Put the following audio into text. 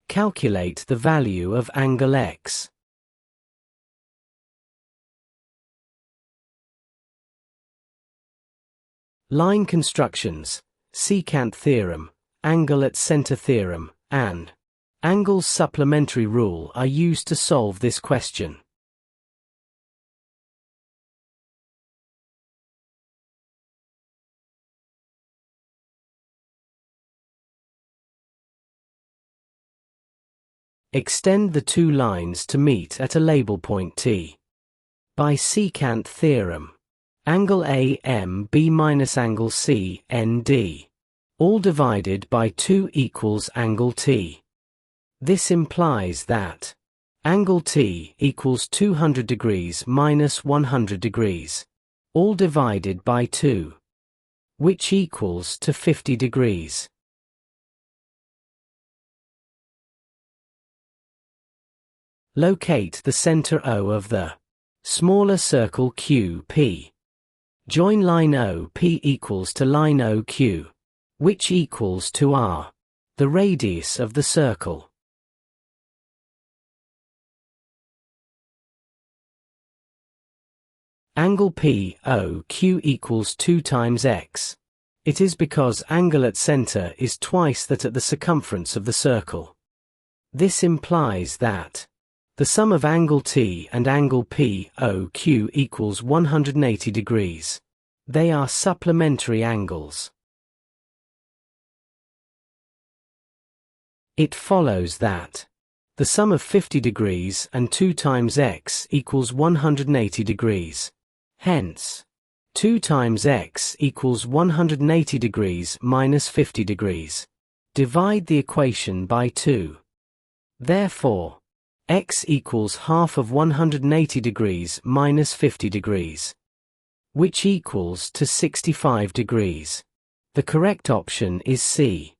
Calculate the value of angle x. Line constructions, secant theorem, angle at center theorem, and angle's supplementary rule are used to solve this question. Extend the two lines to meet at a label point T. By secant theorem, angle AB minus angle CND, all divided by 2 equals angle T. This implies that angle T equals 200 degrees minus 100 degrees, all divided by 2, which equals to 50 degrees. Locate the center O of the smaller circle QP. Join line OP equals to line OQ, which equals to R, the radius of the circle. Angle POQ equals 2 times x. It is because angle at center is twice that at the circumference of the circle. This implies that the sum of angle T and angle POQ equals 180 degrees. They are supplementary angles. It follows that the sum of 50 degrees and 2 times x equals 180 degrees. Hence, 2 times x equals 180 degrees minus 50 degrees. Divide the equation by 2. Therefore, x equals half of 180 degrees minus 50 degrees, which equals to 65 degrees. The correct option is C.